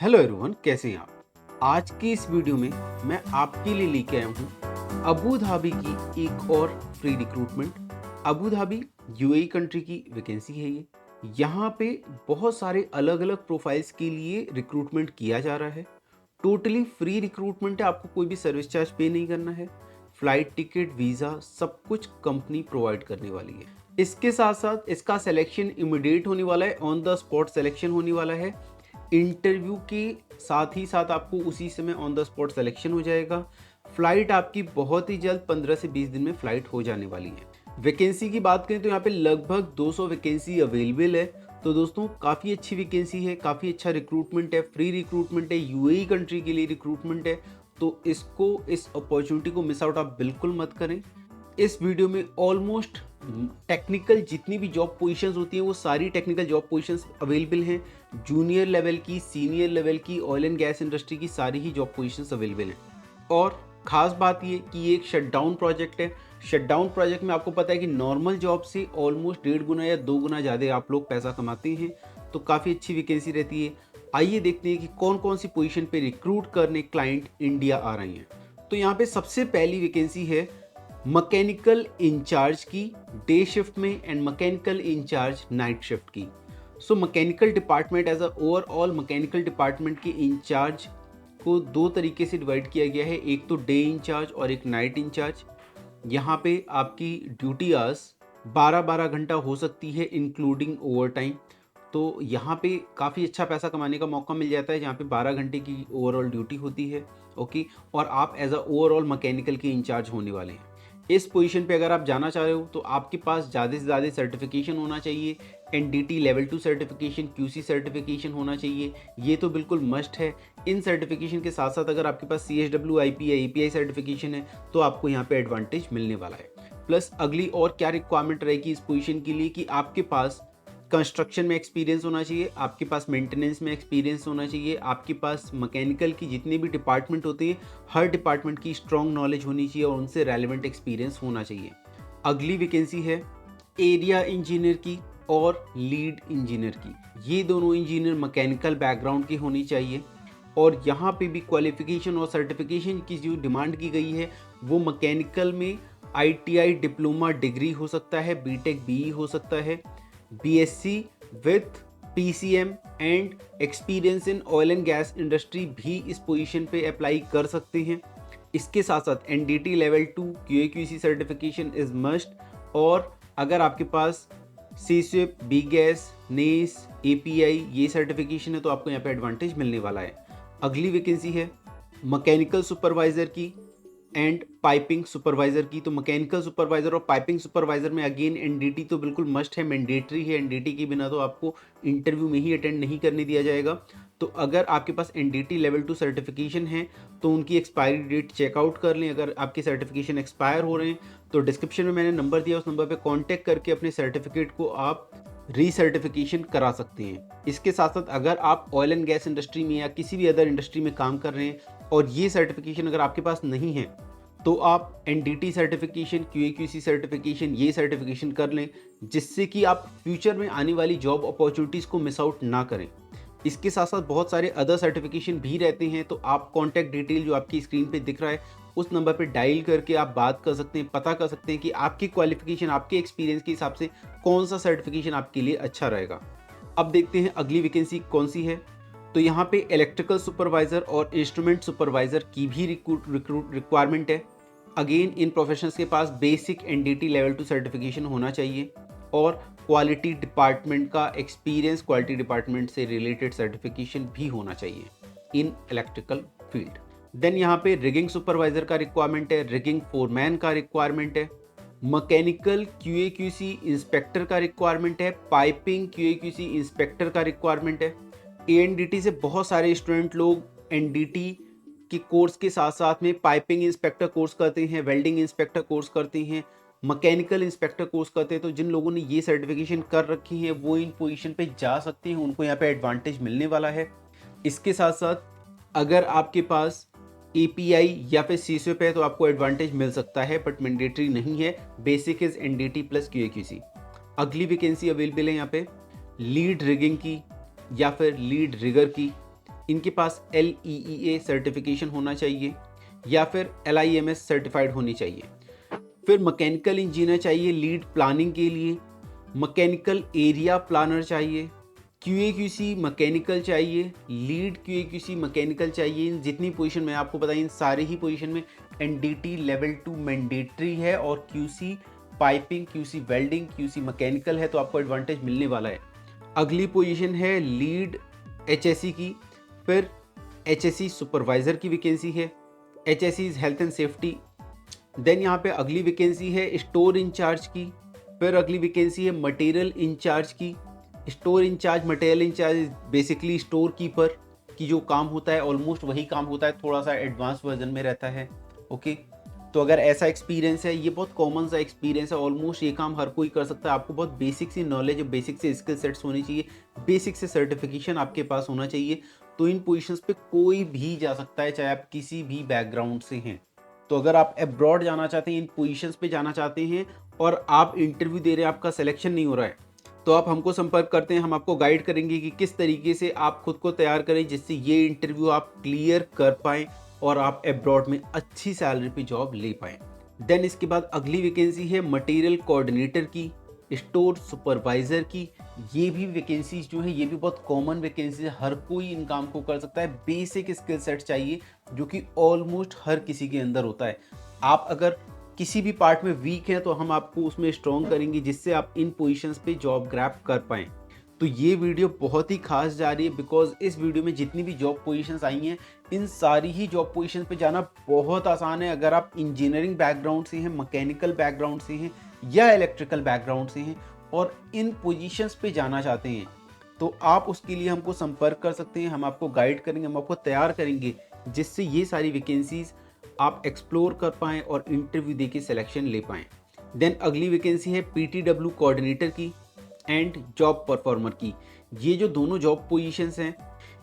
Hello everyone, कैसे हैं आप। आज की इस वीडियो में मैं आपके लिए लेके आया हूँ अबू धाबी की एक और free recruitment. Abu Dhabi UAE country की वैकेंसी है ये। यहाँ पे बहुत सारे अलग अलग प्रोफाइल्स के लिए रिक्रूटमेंट किया जा रहा है। टोटली फ्री रिक्रूटमेंट है, आपको कोई भी सर्विस चार्ज पे नहीं करना है। फ्लाइट टिकट, वीज़ा सब कुछ कंपनी प्रोवाइड करने वाली है। इसके साथ साथ इसका सिलेक्शन इमिडिएट होने वाला है, ऑन द स्पॉट सिलेक्शन होने वाला है। इंटरव्यू के साथ ही साथ आपको उसी समय ऑन द स्पॉट सिलेक्शन हो जाएगा। फ्लाइट आपकी बहुत ही जल्द 15 से 20 दिन में फ्लाइट हो जाने वाली है। वैकेंसी की बात करें तो यहाँ पे लगभग 200 वैकेंसी अवेलेबल है। तो दोस्तों काफ़ी अच्छी वैकेंसी है, काफ़ी अच्छा रिक्रूटमेंट है, फ्री रिक्रूटमेंट है, यूएई कंट्री के लिए रिक्रूटमेंट है। तो इस अपॉर्चुनिटी को मिस आउट आप बिल्कुल मत करें। इस वीडियो में ऑलमोस्ट टेक्निकल जितनी भी जॉब पोजीशंस होती हैं वो सारी टेक्निकल जॉब पोजीशंस अवेलेबल हैं। जूनियर लेवल की, सीनियर लेवल की, ऑयल एंड गैस इंडस्ट्री की सारी ही जॉब पोजीशंस अवेलेबल हैं। और ख़ास बात ये कि ये एक शटडाउन प्रोजेक्ट है। शटडाउन प्रोजेक्ट में आपको पता है कि नॉर्मल जॉब से ऑलमोस्ट 1.5 गुना या 2 गुना ज़्यादा आप लोग पैसा कमाते हैं। तो काफ़ी अच्छी वैकेंसी रहती है। आइए देखते हैं कि कौन कौन सी पोजीशन पे रिक्रूट करने क्लाइंट इंडिया आ रहे हैं। तो यहाँ पे सबसे पहली वैकेंसी है मैकेनिकल इंचार्ज की, डे शिफ्ट में, and mechanical incharge night shift की। So mechanical department as a overall mechanical department के इंचार्ज को दो तरीके से डिवाइड किया गया है, एक तो डे इंचार्ज और एक नाइट इंचार्ज। यहाँ पे आपकी ड्यूटी आवर्स 12-12 घंटा हो सकती है इंक्लूडिंग ओवर टाइम। तो यहाँ पे काफ़ी अच्छा पैसा कमाने का मौका मिल जाता है जहाँ पे 12 घंटे की ओवरऑल ड्यूटी होती है। ओके, और आप एज अ ओवरऑल मैकेनिकल के इंचार्ज होने वाले हैं। इस पोजीशन पे अगर आप जाना चाह रहे हो तो आपके पास ज़्यादा से ज़्यादा सर्टिफिकेशन होना चाहिए। NDT level 2 certification, QC certification होना चाहिए, ये तो बिल्कुल मस्ट है। इन सर्टिफिकेशन के साथ साथ अगर आपके पास CSW IP या API सर्टिफिकेशन है तो आपको यहाँ पे एडवांटेज मिलने वाला है। प्लस अगली और क्या रिक्वायरमेंट रहेगी इस पोजीशन के लिए कि आपके पास कंस्ट्रक्शन में एक्सपीरियंस होना चाहिए, आपके पास मेंटेनेंस में एक्सपीरियंस होना चाहिए, आपके पास मैकेनिकल की जितने भी डिपार्टमेंट होते हैं हर डिपार्टमेंट की स्ट्रॉन्ग नॉलेज होनी चाहिए और उनसे रेलेवेंट एक्सपीरियंस होना चाहिए। अगली वैकेंसी है एरिया इंजीनियर की और लीड इंजीनियर की। ये दोनों इंजीनियर मैकेनिकल बैकग्राउंड की होनी चाहिए। और यहाँ पे भी क्वालिफिकेशन और सर्टिफिकेशन की जो डिमांड की गई है वो मैकेनिकल में ITI डिप्लोमा डिग्री हो सकता है, BTech BE हो सकता है, BSc with PCM and experience in oil and gas industry भी इस पोजीशन पे अप्लाई कर सकते हैं। इसके साथ साथ NDT level 2 QA/QC certification is must. और अगर आपके पास CSWIP, B-गैस, नेस, API ये सर्टिफिकेशन है तो आपको यहाँ पे एडवांटेज मिलने वाला है। अगली वैकेंसी है मैकेनिकल सुपरवाइजर की एंड पाइपिंग सुपरवाइजर की। तो मैकेनिकल सुपरवाइजर और पाइपिंग सुपरवाइजर में अगेन NDT तो बिल्कुल मस्ट है, मैंडेटरी है। NDT के बिना तो आपको इंटरव्यू में ही अटेंड नहीं करने दिया जाएगा। तो अगर आपके पास NDT लेवल 2 सर्टिफिकेशन है तो उनकी एक्सपायरी डेट चेकआउट कर लें। अगर आपके सर्टिफिकेशन एक्सपायर हो रहे हैं तो डिस्क्रिप्शन में मैंने नंबर दिया, उस नंबर पर कॉन्टैक्ट करके अपने सर्टिफिकेट को आप रीसर्टिफिकेशन करा सकते हैं। इसके साथ साथ अगर आप ऑयल एंड गैस इंडस्ट्री में या किसी भी अदर इंडस्ट्री में काम कर रहे हैं और ये सर्टिफिकेशन अगर आपके पास नहीं है तो आप NDT सर्टिफिकेशन, QA/QC सर्टिफिकेशन ये सर्टिफिकेशन कर लें, जिससे कि आप फ्यूचर में आने वाली जॉब अपॉर्चुनिटीज़ को मिस आउट ना करें। इसके साथ साथ बहुत सारे अदर सर्टिफिकेशन भी रहते हैं। तो आप कॉन्टैक्ट डिटेल जो आपकी स्क्रीन पे दिख रहा है उस नंबर पे डायल करके आप बात कर सकते हैं, पता कर सकते हैं कि आपकी क्वालिफिकेशन, आपके एक्सपीरियंस के हिसाब से कौन सा सर्टिफिकेशन आपके लिए अच्छा रहेगा। अब देखते हैं अगली वैकेंसी कौन सी है। तो यहाँ पे इलेक्ट्रिकल सुपरवाइज़र और इंस्ट्रूमेंट सुपरवाइज़र की भी रिक्वायरमेंट है। अगेन इन प्रोफेशनल्स के पास बेसिक NDT लेवल 2 सर्टिफिकेशन होना चाहिए और क्वालिटी डिपार्टमेंट का एक्सपीरियंस, क्वालिटी डिपार्टमेंट से रिलेटेड सर्टिफिकेशन भी होना चाहिए इन इलेक्ट्रिकल फील्ड। देन यहाँ पे रिगिंग सुपरवाइज़र का रिक्वायरमेंट है, रिगिंग फोरमैन का रिक्वायरमेंट है, मैकेनिकल QA/QC इंस्पेक्टर का रिक्वायरमेंट है, पाइपिंग QA/QC इंस्पेक्टर का रिक्वायरमेंट है। ANDT से बहुत सारे स्टूडेंट लोग NDT के कोर्स के साथ साथ में पाइपिंग इंस्पेक्टर कोर्स करते हैं, वेल्डिंग इंस्पेक्टर कोर्स करते हैं, मैकेनिकल इंस्पेक्टर कोर्स करते हैं। तो जिन लोगों ने ये सर्टिफिकेशन कर रखी है वो इन पोजीशन पे जा सकते हैं, उनको यहाँ पे एडवांटेज मिलने वाला है। इसके साथ साथ अगर आपके पास API या फिर CSWIP है तो आपको एडवांटेज मिल सकता है, बट मैंडेटरी नहीं है। Basic is NDT plus QA/QC। अगली वैकेंसी अवेलेबल है यहाँ पे लीड रिगिंग की या फिर लीड रिगर की। इनके पास LEEA सर्टिफिकेशन होना चाहिए या फिर LIMS सर्टिफाइड होनी चाहिए। फिर मैकेनिकल इंजीनियर चाहिए लीड प्लानिंग के लिए, मैकेनिकल एरिया प्लानर चाहिए, QA/QC मैकेनिकल चाहिए, लीड QA/QC मैकेनिकल चाहिए। इन जितनी पोजीशन मैं आपको बताई इन सारी ही पोजीशन में NDT लेवल 2 मैंडेटरी है और QC piping, QC welding, QC mechanical है, तो आपको एडवांटेज मिलने वाला है। अगली पोजीशन है लीड HSE की, फिर HSE सुपरवाइज़र की वैकेंसी है, HSE health and safety. Then यहाँ पे अगली वैकेंसी है स्टोर इंचार्ज की, फिर अगली वैकेंसी है मटेरियल इंचार्ज की। Store incharge, material incharge basically store keeper की जो काम होता है ऑलमोस्ट वही काम होता है, थोड़ा सा एडवांस वर्जन में रहता है। ओके, तो अगर ऐसा एक्सपीरियंस है, ये बहुत कॉमन सा एक्सपीरियंस है, ऑलमोस्ट ये काम हर कोई कर सकता है। आपको बहुत बेसिक सी नॉलेज, बेसिक से स्किल सेट्स होनी चाहिए, बेसिक से सर्टिफिकेशन आपके पास होना चाहिए, तो इन पोजीशंस पे कोई भी जा सकता है, चाहे आप किसी भी बैकग्राउंड से हैं। तो अगर आप अब्रॉड जाना चाहते हैं, इन पोजीशंस पे जाना चाहते हैं और आप इंटरव्यू दे रहे हैं, आपका सिलेक्शन नहीं हो रहा है, तो आप हमको संपर्क करते हैं। हम आपको गाइड करेंगे कि किस तरीके से आप खुद को तैयार करें जिससे ये इंटरव्यू आप क्लियर कर पाएँ और आप अब्रॉड में अच्छी सैलरी पे जॉब ले पाएँ। देन इसके बाद अगली वैकेंसी है मटेरियल कोऑर्डिनेटर की, स्टोर सुपरवाइज़र की। ये भी वैकेंसीज जो है ये भी बहुत कॉमन वैकेंसी है, हर कोई इन काम को कर सकता है। बेसिक स्किल सेट चाहिए जो कि ऑलमोस्ट हर किसी के अंदर होता है। आप अगर किसी भी पार्ट में वीक हैं तो हम आपको उसमें स्ट्रॉन्ग करेंगे जिससे आप इन पोजीशंस पे जॉब ग्रैब कर पाएँ। तो ये वीडियो बहुत ही खास जा रही है बिकॉज इस वीडियो में जितनी भी जॉब पोजीशंस आई हैं इन सारी ही जॉब पोजीशन पे जाना बहुत आसान है। अगर आप इंजीनियरिंग बैकग्राउंड से हैं, मैकेनिकल बैकग्राउंड से हैं या इलेक्ट्रिकल बैकग्राउंड से हैं और इन पोजीशंस पे जाना चाहते हैं तो आप उसके लिए हमको संपर्क कर सकते हैं। हम आपको गाइड करेंगे, हम आपको तैयार करेंगे जिससे ये सारी वैकेंसीज आप एक्सप्लोर कर पाएँ और इंटरव्यू दे के सिलेक्शन ले पाएँ। देन अगली वैकेंसी है PTW कोऑर्डिनेटर की एंड जॉब परफॉर्मर की। ये जो दोनों जॉब पोजीशंस हैं,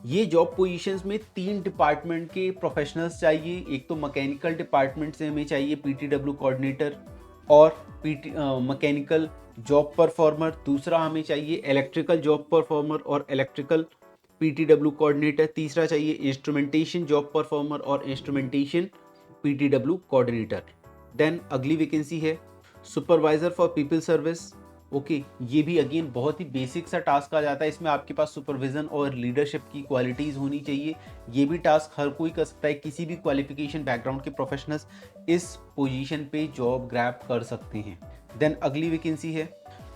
ये जॉब पोजीशंस में 3 डिपार्टमेंट के प्रोफेशनल्स चाहिए। एक तो मैकेनिकल डिपार्टमेंट से हमें चाहिए PTW कोऑर्डिनेटर और मैकेनिकल जॉब परफॉर्मर। दूसरा हमें चाहिए इलेक्ट्रिकल जॉब परफॉर्मर और इलेक्ट्रिकल PTW कोऑर्डिनेटर। तीसरा चाहिए इंस्ट्रूमेंटेशन जॉब परफॉर्मर और इंस्ट्रूमेंटेशन PTW कोऑर्डिनेटर। देन अगली वैकेंसी है supervisor for people service. Okay, ये भी अगेन बहुत ही बेसिक सा टास्क आ जाता है। इसमें आपके पास सुपरविजन और लीडरशिप की क्वालिटीज़ होनी चाहिए। ये भी टास्क हर कोई कर सकता है, किसी भी क्वालिफिकेशन बैकग्राउंड के प्रोफेशनल्स इस पोजीशन पे जॉब ग्रैब कर सकते हैं। देन अगली वैकेंसी है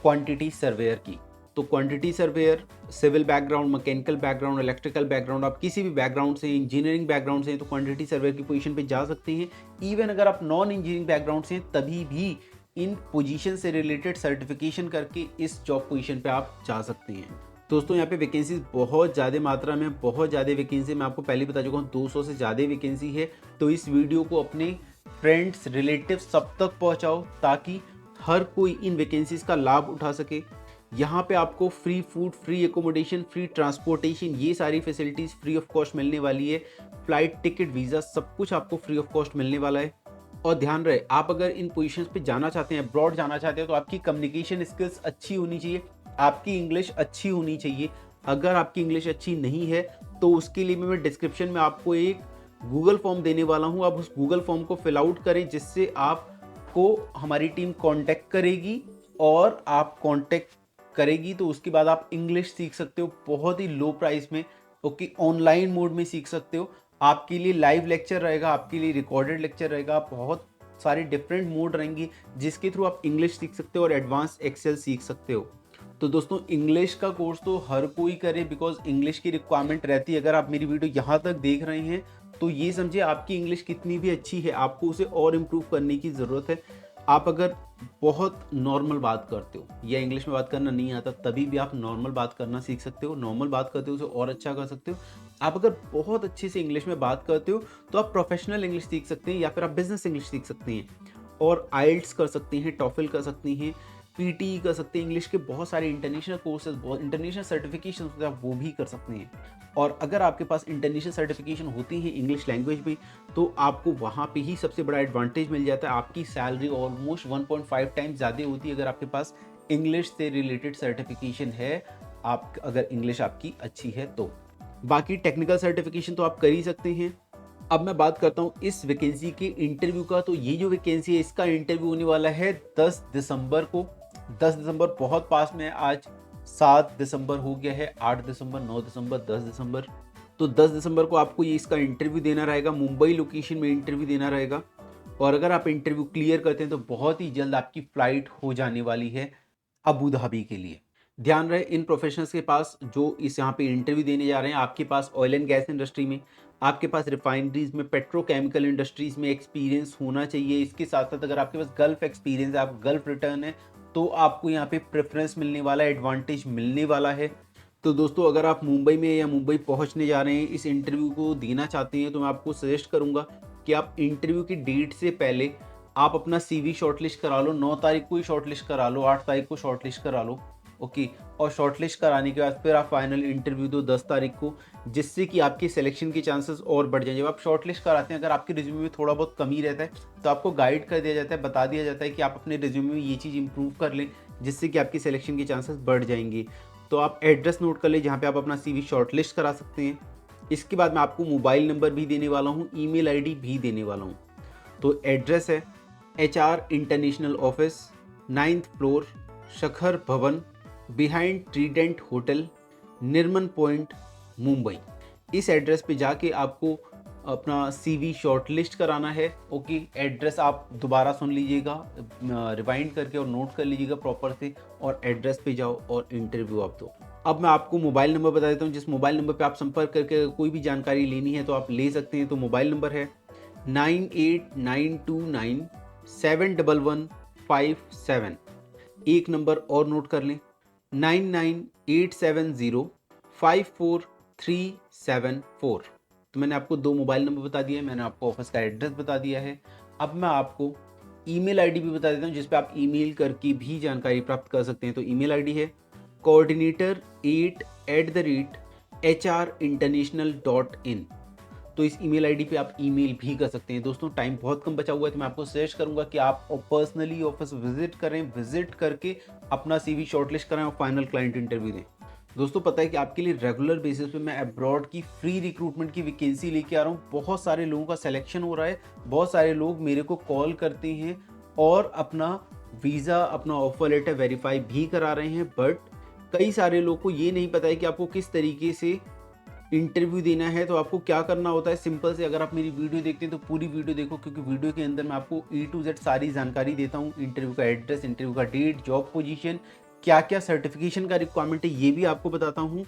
क्वांटिटी सर्वेयर की। तो quantity surveyor civil background, mechanical background, electrical background, आप किसी भी बैकग्राउंड से, इंजीनियरिंग बैकग्राउंड से हैं तो क्वांटिटी सर्वेयर की पोजीशन पे जा सकते हैं। इवन अगर आप नॉन इंजीनियरिंग बैकग्राउंड से हैं तभी भी इन पोजीशन से रिलेटेड सर्टिफिकेशन करके इस जॉब पोजीशन पे आप जा सकते हैं। दोस्तों यहाँ पे वैकेंसीज बहुत ज़्यादा मात्रा में, बहुत ज़्यादा वैकेंसी, मैं आपको पहले बता चुका हूँ 200 से ज़्यादा वैकेंसी है। तो इस वीडियो को अपने फ्रेंड्स, रिलेटिव्स सब तक पहुँचाओ ताकि हर कोई इन वैकेंसीज का लाभ उठा सके। यहाँ पे आपको free food, free accommodation, free transportation, ये सारी फैसिलिटीज़ फ्री ऑफ कॉस्ट मिलने वाली है। फ्लाइट टिकट, वीज़ा सब कुछ आपको फ्री ऑफ कॉस्ट मिलने वाला है। और ध्यान रहे, आप अगर इन पोजीशंस पे जाना चाहते हैं, अब्रॉड जाना चाहते हैं तो आपकी कम्युनिकेशन स्किल्स अच्छी होनी चाहिए, आपकी इंग्लिश अच्छी होनी चाहिए। अगर आपकी इंग्लिश अच्छी नहीं है तो उसके लिए मैं डिस्क्रिप्शन में आपको एक गूगल फॉर्म देने वाला हूँ। आप उस गूगल फॉर्म को फिल आउट करें जिससे आपको हमारी टीम कांटेक्ट करेगी और आप कांटेक्ट करेगी तो उसके बाद आप इंग्लिश सीख सकते हो बहुत ही लो प्राइस में। ओके, ऑनलाइन मोड में सीख सकते हो। आपके लिए लाइव लेक्चर रहेगा, आपके लिए रिकॉर्डेड लेक्चर रहेगा, बहुत सारे डिफरेंट मोड रहेंगे जिसके थ्रू आप इंग्लिश सीख सकते हो और एडवांस एक्सेल सीख सकते हो। तो दोस्तों इंग्लिश का कोर्स तो हर कोई करे बिकॉज इंग्लिश की रिक्वायरमेंट रहती है। अगर आप मेरी वीडियो यहाँ तक देख रहे हैं तो ये समझिए आपकी इंग्लिश कितनी भी अच्छी है, आपको उसे और इम्प्रूव करने की ज़रूरत है। आप अगर बहुत नॉर्मल बात करते हो या इंग्लिश में बात करना नहीं आता तभी भी आप नॉर्मल बात करना सीख सकते हो। नॉर्मल बात करते हो उसे और अच्छा कर सकते हो। आप अगर बहुत अच्छे से इंग्लिश में बात करते हो तो आप प्रोफेशनल इंग्लिश सीख सकते हैं या फिर आप बिजनेस इंग्लिश सीख सकते हैं और आइल्ट्स कर सकते हैं, टॉफल कर सकते हैं, PTE कर सकते हैं। इंग्लिश के बहुत सारे इंटरनेशनल कोर्सेज, बहुत इंटरनेशनल सर्टिफिकेशन होते हैं, आप वो भी कर सकते हैं। और अगर आपके पास इंटरनेशनल सर्टिफिकेशन होती है इंग्लिश लैंग्वेज में तो आपको वहाँ पे ही सबसे बड़ा एडवांटेज मिल जाता है। आपकी सैलरी ऑलमोस्ट 1.5 टाइम्स ज़्यादा होती है अगर आपके पास इंग्लिश से रिलेटेड सर्टिफिकेशन है, आप अगर इंग्लिश आपकी अच्छी है तो। बाकी टेक्निकल सर्टिफिकेशन तो आप कर ही सकते हैं। अब मैं बात करता हूँ इस वैकेंसी के इंटरव्यू का। तो ये जो वैकेंसी है इसका इंटरव्यू होने वाला है 10 दिसंबर को। 10 दिसंबर बहुत पास में है, आज 7 दिसंबर हो गया है, 8 दिसंबर, 9 दिसंबर, 10 दिसंबर। तो 10 दिसंबर को आपको ये इसका इंटरव्यू देना रहेगा, मुंबई लोकेशन में इंटरव्यू देना रहेगा। और अगर आप इंटरव्यू क्लियर करते हैं तो बहुत ही जल्द आपकी फ्लाइट हो जाने वाली है अबू धाबी के लिए। ध्यान रहे इन प्रोफेशनल्स के पास जो इस यहाँ पे इंटरव्यू देने जा रहे हैं, आपके पास ऑयल एंड गैस इंडस्ट्री में, आपके पास रिफाइनरीज में, पेट्रोकेमिकल इंडस्ट्रीज में एक्सपीरियंस होना चाहिए। इसके साथ साथ अगर आपके पास गल्फ एक्सपीरियंस है, आप गल्फ रिटर्न है, तो आपको यहाँ पे प्रेफरेंस मिलने वाला है, एडवांटेज मिलने वाला है। तो दोस्तों अगर आप मुंबई में या मुंबई पहुंचने जा रहे हैं, इस इंटरव्यू को देना चाहते हैं, तो मैं आपको सजेस्ट करूंगा कि आप इंटरव्यू की डेट से पहले आप अपना सीवी शॉर्टलिस्ट करा लो। 9 तारीख को ही शॉर्टलिस्ट करा लो, 8 तारीख को शॉर्टलिस्ट करा लो, ओके। और शॉर्टलिस्ट कराने के बाद फिर आप फाइनल इंटरव्यू दो 10 तारीख को, जिससे कि आपके सिलेक्शन के चांसेस और बढ़ जाएं। जब आप शॉर्टलिस्ट कराते हैं, अगर आपके रिज्यूमे में थोड़ा बहुत कमी रहता है तो आपको गाइड कर दिया जाता है, बता दिया जाता है कि आप अपने रिज्यूमे में ये चीज़ इंप्रूव कर लें, जिससे कि आपकी सिलेक्शन के चांसेस बढ़ जाएंगे। तो आप एड्रेस नोट कर लें जहाँ पे आप अपना सीवी शॉर्टलिस्ट करा सकते हैं। इसके बाद मैं आपको मोबाइल नंबर भी देने वाला हूँ, ईमेल आईडी भी देने वाला हूँ। तो एड्रेस है HR international office, 9th floor, Shekhar Bhavan, behind Trident hotel, Nariman point, Mumbai. इस एड्रेस पे जाके आपको अपना सीवी शॉर्टलिस्ट कराना है, ओके। एड्रेस आप दोबारा सुन लीजिएगा, रिवाइंड करके और नोट कर लीजिएगा प्रॉपर से, और एड्रेस पे जाओ और इंटरव्यू आप दो। अब मैं आपको मोबाइल नंबर बता देता हूँ, जिस मोबाइल नंबर पे आप संपर्क करके कोई भी जानकारी लेनी है तो आप ले सकते हैं। तो मोबाइल नंबर है 9892971157। एक नंबर और नोट कर लें, 9987054374। तो मैंने आपको 2 मोबाइल नंबर बता दिए, मैंने आपको ऑफिस का एड्रेस बता दिया है। अब मैं आपको ईमेल आईडी भी बता देता हूँ, जिस पे आप ईमेल करके भी जानकारी प्राप्त कर सकते हैं। तो ईमेल आईडी है coordinator8@hrinterntional.in। तो इस ईमेल आईडी पे आप ईमेल भी कर सकते हैं। दोस्तों टाइम बहुत कम बचा हुआ है, तो मैं आपको सजेस्ट करूंगा कि आप पर्सनली ऑफिस विजिट करें, विजिट करके अपना सीवी शॉर्टलिस्ट कराएं और फाइनल क्लाइंट इंटरव्यू दें। दोस्तों पता है कि आपके लिए रेगुलर बेसिस पे मैं अब्रॉड की फ्री रिक्रूटमेंट की वैकेंसी लेके आ रहा हूँ। बहुत सारे लोगों का सिलेक्शन हो रहा है, बहुत सारे लोग मेरे को कॉल करते हैं और अपना वीज़ा, अपना ऑफर लेटर वेरीफाई भी करा रहे हैं। बट कई सारे लोग को ये नहीं पता है कि आपको किस तरीके से इंटरव्यू देना है। तो आपको क्या करना होता है, सिंपल से, अगर आप मेरी वीडियो देखते हैं तो पूरी वीडियो देखो, क्योंकि वीडियो के अंदर मैं आपको E to Z सारी जानकारी देता हूँ। इंटरव्यू का एड्रेस, इंटरव्यू का डेट, जॉब पोजीशन, क्या क्या सर्टिफिकेशन का रिक्वायरमेंट है, ये भी आपको बताता हूँ।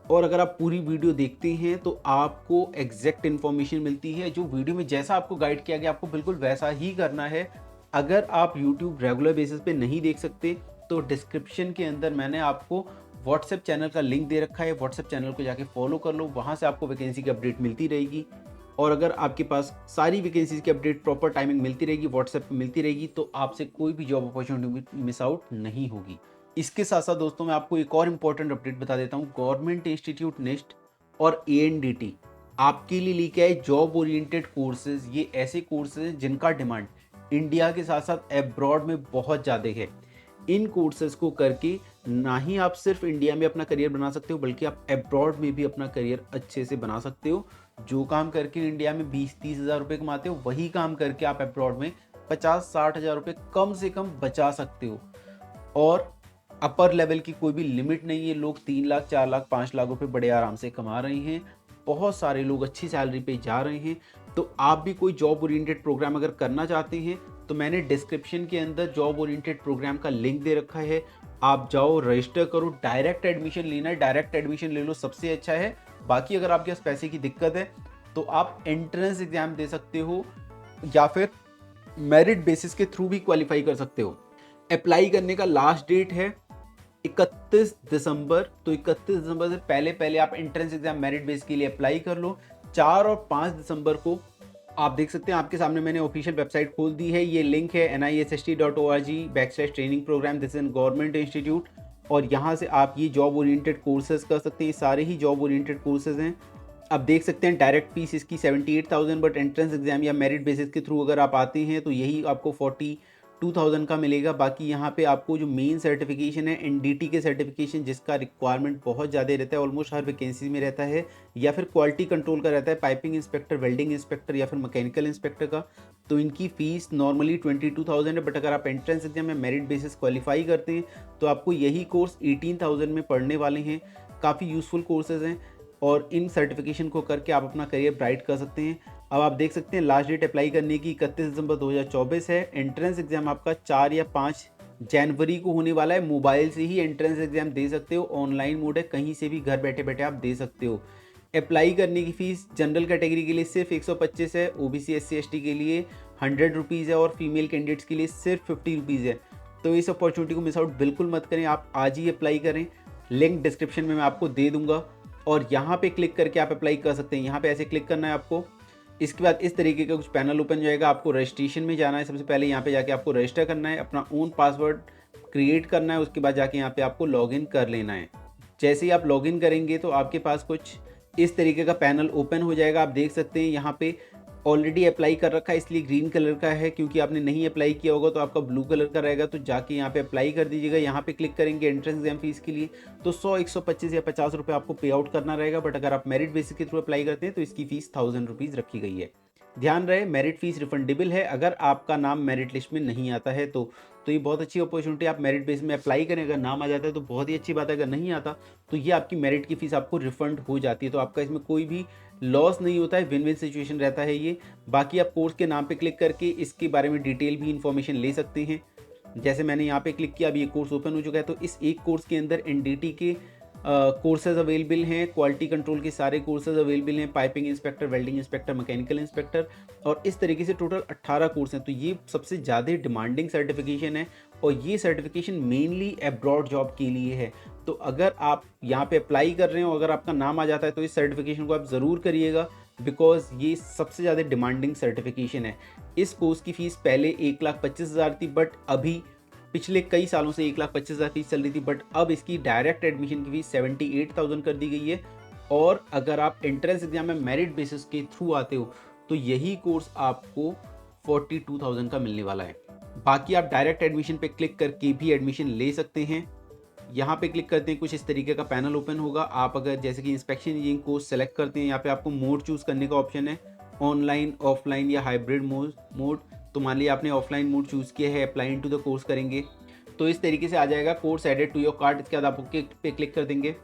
और अगर आप पूरी वीडियो देखते हैं तो आपको एग्जैक्ट इन्फॉर्मेशन मिलती है। जो वीडियो में जैसा आपको गाइड किया गया आपको बिल्कुल वैसा ही करना है। अगर आप यूट्यूब रेगुलर बेसिस पे नहीं देख सकते तो डिस्क्रिप्शन के अंदर मैंने आपको व्हाट्सएप चैनल का लिंक दे रखा है, व्हाट्सएप चैनल को जाके फॉलो कर लो, वहाँ से आपको वैकेंसी की अपडेट मिलती रहेगी। और अगर आपके पास सारी वैकेंसीज की अपडेट प्रॉपर टाइमिंग मिलती रहेगी, व्हाट्सएप पे मिलती रहेगी, तो आपसे कोई भी जॉब अपॉर्चुनिटी मिस आउट नहीं होगी। इसके साथ साथ दोस्तों मैं आपको एक और इम्पॉर्टेंट अपडेट बता देता हूँ। गवर्नमेंट इंस्टीट्यूट नेस्ट और ANDT आपके लिए लेके आए जॉब ओरिएंटेड कोर्सेज। ये ऐसे कोर्सेज हैं जिनका डिमांड इंडिया के साथ साथ एब्रॉड में बहुत ज़्यादा है। इन कोर्सेज को करके ना ही आप सिर्फ इंडिया में अपना करियर बना सकते हो, बल्कि आप एब्रॉड में भी अपना करियर अच्छे से बना सकते हो। जो काम करके इंडिया में 20-30 हज़ार रुपये कमाते हो, वही काम करके आप एब्रॉड में 50-60 हज़ार रुपये कम से कम बचा सकते हो। और अपर लेवल की कोई भी लिमिट नहीं है। लोग 3 लाख, 4 लाख, 5 लाख रुपए बड़े आराम से कमा रहे हैं। बहुत सारे लोग अच्छी सैलरी पे जा रहे हैं। तो आप भी कोई जॉब ओरिएंटेड प्रोग्राम अगर करना चाहते हैं तो मैंने डिस्क्रिप्शन के अंदर जॉब ओरिएंटेड प्रोग्राम का लिंक दे रखा है। आप जाओ, रजिस्टर करो। डायरेक्ट एडमिशन लेना है, डायरेक्ट एडमिशन ले लो, सबसे अच्छा है। बाकी अगर आपके पास पैसे की दिक्कत है तो आप एंट्रेंस एग्जाम दे सकते हो, या फिर मेरिट बेसिस के थ्रू भी क्वालिफाई कर सकते हो। अप्लाई करने का लास्ट डेट है 31 दिसंबर। तो 31 दिसंबर से पहले पहले आप एंट्रेंस एग्जाम मेरिट बेस के लिए अप्लाई कर लो। 4 और 5 दिसंबर को आप देख सकते हैं, आपके सामने मैंने ऑफिशियल वेबसाइट खोल दी है। ये लिंक है nishst.org/training program, this in government institute. और यहाँ से आप ये जॉब ओरिएंटेड कोर्सेज कर सकते हैं। सारे ही जॉब ओरिएंटेड कोर्सेज हैं। आप देख सकते हैं डायरेक्ट फीस इसकी 78,000, बट एंट्रेंस एग्जाम या मेरिट बेसिस के थ्रू अगर आप आते हैं तो यही आपको 2000 का मिलेगा। बाकी यहाँ पे आपको जो मेन सर्टिफिकेशन है एनडीटी के सर्टिफिकेशन, जिसका रिक्वायरमेंट बहुत ज़्यादा रहता है, ऑलमोस्ट हर वैकेंसी में रहता है, या फिर क्वालिटी कंट्रोल का रहता है, पाइपिंग इंस्पेक्टर, वेल्डिंग इंस्पेक्टर या फिर मैकेनिकल इंस्पेक्टर का, तो इनकी फ़ीस नॉर्मली 22,000 है। बट अगर आप एंट्रेंस एग्जाम में मेरिट बेसिस क्वालिफाई करते हैं तो आपको यही कोर्स 18,000 में पढ़ने वाले हैं। काफ़ी यूज़फुल कोर्सेज़ हैं और इन सर्टिफिकेशन को करके आप अपना करियर ब्राइट कर सकते हैं। अब आप देख सकते हैं लास्ट डेट अप्लाई करने की 31 दिसंबर 2024 है। एंट्रेंस एग्जाम आपका 4 या 5 जनवरी को होने वाला है। मोबाइल से ही एंट्रेंस एग्जाम दे सकते हो, ऑनलाइन मोड है, कहीं से भी घर बैठे बैठे आप दे सकते हो। अप्लाई करने की फ़ीस जनरल कैटेगरी के लिए सिर्फ 125 है, ओबीसी एससी एसटी के लिए 100 रुपीज़ है और फीमेल कैंडिडेट्स के लिए सिर्फ 50 रुपीज़ है। तो इस अपॉर्चुनिटी को मिस आउट बिल्कुल मत करें, आप आज ही अप्लाई करें। लिंक डिस्क्रिप्शन में मैं आपको दे दूंगा और यहाँ पे क्लिक करके आप अप्लाई कर सकते हैं। यहाँ पे ऐसे क्लिक करना है आपको। इसके बाद इस तरीके का कुछ पैनल ओपन जाएगा। आपको रजिस्ट्रेशन में जाना है। सबसे पहले यहाँ पे जाके आपको रजिस्टर करना है, अपना ओन पासवर्ड क्रिएट करना है। उसके बाद जाके यहाँ पे आपको लॉगिन कर लेना है। जैसे ही आप लॉगिन करेंगे तो आपके पास कुछ इस तरीके का पैनल ओपन हो जाएगा। आप देख सकते हैं यहाँ पे ऑलरेडी अप्लाई कर रखा है इसलिए ग्रीन कलर का है, क्योंकि आपने नहीं अप्लाई किया होगा तो आपका ब्लू कलर का रहेगा। तो जाके यहाँ पे अप्लाई कर दीजिएगा। यहाँ पे क्लिक करेंगे एंट्रेंस एग्जाम फीस के लिए तो 100, 125 या 50 रुपये आपको पे आउट करना रहेगा। बट अगर आप मेरिट बेसिस के थ्रू अप्लाई करते हैं तो इसकी फ़ीस 1000 रुपीज़ रखी गई है। ध्यान रहे मेरिट फीस रिफंडेबल है अगर आपका नाम मेरिट लिस्ट में नहीं आता है तो ये बहुत अच्छी अपॉर्चुनिटी। आप मेरिट बेस में अप्लाई करें, अगर नाम आ जाता है तो बहुत ही अच्छी बात है, अगर नहीं आता तो ये आपकी मेरिट की फ़ीस आपको रिफंड हो जाती है। तो आपका इसमें कोई भी लॉस नहीं होता है, विन विन सिचुएशन रहता है ये। बाकी आप कोर्स के नाम पे क्लिक करके इसके बारे में डिटेल भी इन्फॉर्मेशन ले सकते हैं। जैसे मैंने यहाँ पे क्लिक किया, अभी ये कोर्स ओपन हो चुका है। तो इस एक कोर्स के अंदर एनडीटी के कोर्सेज अवेलेबल हैं, क्वालिटी कंट्रोल के सारे कोर्सेज अवेलेबल हैं, piping inspector, welding inspector, mechanical inspector, और इस तरीके से टोटल 18 कोर्स हैं। तो ये सबसे ज़्यादा डिमांडिंग सर्टिफिकेशन है और ये सर्टिफिकेशन मेनली अब्रॉड जॉब के लिए है। तो अगर आप यहाँ पे अप्लाई कर रहे हो, अगर आपका नाम आ जाता है तो इस सर्टिफिकेशन को आप ज़रूर करिएगा, बिकॉज ये सबसे ज़्यादा डिमांडिंग सर्टिफिकेशन है। इस कोर्स की फ़ीस पहले 1,25,000 थी, बट अभी पिछले कई सालों से 1,25,000 फीस चल रही थी, बट अब इसकी डायरेक्ट एडमिशन की फीस 78,000 कर दी गई है। और अगर आप एंट्रेंस एग्जाम में मेरिट बेसिस के थ्रू आते हो तो यही कोर्स आपको 42,000 का मिलने वाला है। बाकी आप डायरेक्ट एडमिशन पे क्लिक करके भी एडमिशन ले सकते हैं। यहाँ पे क्लिक करते हैं, कुछ इस तरीके का पैनल ओपन होगा। आप अगर जैसे कि इंस्पेक्शन इंजीनियरिंग कोर्स सेलेक्ट करते हैं, यहाँ पे आपको मोड चूज़ करने का ऑप्शन है, ऑनलाइन, ऑफलाइन या हाइब्रिड मोड। तो मान लिया आपने ऑफलाइन मोड चूज़ किया है, अप्लाई टू द कोर्स करेंगे तो इस तरीके से आ जाएगा, course added to your card. इसके बाद आप ओके पे क्लिक कर देंगे।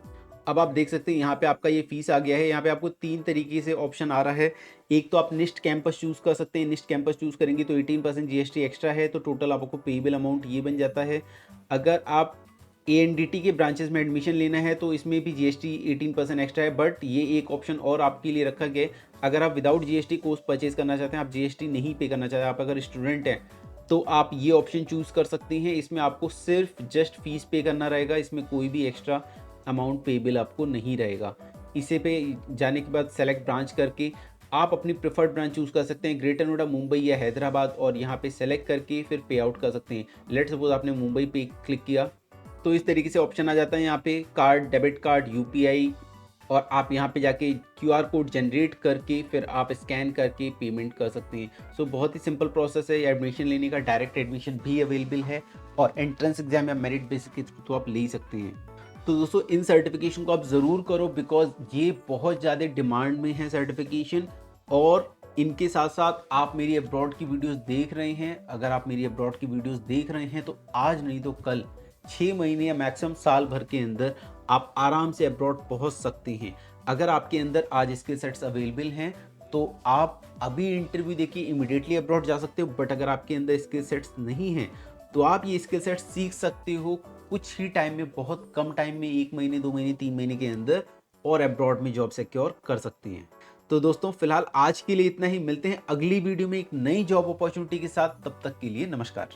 अब आप देख सकते हैं यहाँ पे आपका ये फीस आ गया है। यहाँ पे आपको 3 तरीके से ऑप्शन आ रहा है। एक तो आप निस्ट कैंपस चूज़ कर सकते हैं। निस्ट कैंपस चूज़ करेंगे तो 18% जीएसटी एक्स्ट्रा है, तो टोटल आपको पेएबल अमाउंट ये बन जाता है। अगर आप एएनडीटी के ब्रांचेस में एडमिशन लेना है तो इसमें भी जीएसटी 18% एक्स्ट्रा है, बट ये एक ऑप्शन और आपके लिए रखा गया है। अगर आप विदाउट जीएसटी कोर्स परचेज करना चाहते हैं, आप जीएसटी नहीं पे करना चाहते, आप अगर स्टूडेंट हैं तो आप ये ऑप्शन चूज़ कर सकते हैं। इसमें आपको सिर्फ जस्ट फीस पे करना रहेगा, इसमें कोई भी एक्स्ट्रा अमाउंट पेएबल आपको नहीं रहेगा। इसे पे जाने के बाद सेलेक्ट ब्रांच करके आप अपनी प्रेफर्ड ब्रांच चूज़ कर सकते हैं, ग्रेटर नोएडा, मुंबई या हैदराबाद, और यहाँ पे सेलेक्ट करके फिर पे आउट कर सकते हैं। लेट्स सपोज आपने मुंबई पे क्लिक किया तो इस तरीके से ऑप्शन आ जाता है यहाँ पे कार्ड, डेबिट कार्ड, यूपीआई, और आप यहाँ पे जाके क्यूआर कोड जनरेट करके फिर आप स्कैन करके पेमेंट कर सकते हैं। सो बहुत ही सिंपल प्रोसेस है एडमिशन लेने का। डायरेक्ट एडमिशन भी अवेलेबल है और एंट्रेंस एग्जाम या मेरिट बेसिस के थ्रू तो आप ले सकते हैं। तो दोस्तों इन सर्टिफिकेशन को आप ज़रूर करो, बिकॉज ये बहुत ज़्यादा डिमांड में है सर्टिफिकेशन। और इनके साथ साथ आप मेरी अब्रॉड की वीडियोस देख रहे हैं, अगर आप मेरी अब्रॉड की वीडियोस देख रहे हैं तो आज नहीं तो कल 6 महीने या मैक्सिमम साल भर के अंदर आप आराम से अब्रॉड पहुंच सकते हैं। अगर आपके अंदर आज स्किल सेट्स अवेलेबल हैं तो आप अभी इंटरव्यू देके इमीडिएटली अब्रॉड जा सकते हो। बट अगर आपके अंदर स्किल सेट्स नहीं हैं तो आप ये स्किल सेट्स सीख सकते हो कुछ ही टाइम में, बहुत कम टाइम में, 1 महीने, 2 महीने, 3 महीने के अंदर, और अब्रॉड में जॉब सिक्योर कर सकते हैं। तो दोस्तों फिलहाल आज के लिए इतना ही। मिलते हैं अगली वीडियो में एक नई जॉब अपॉर्चुनिटी के साथ। तब तक के लिए नमस्कार।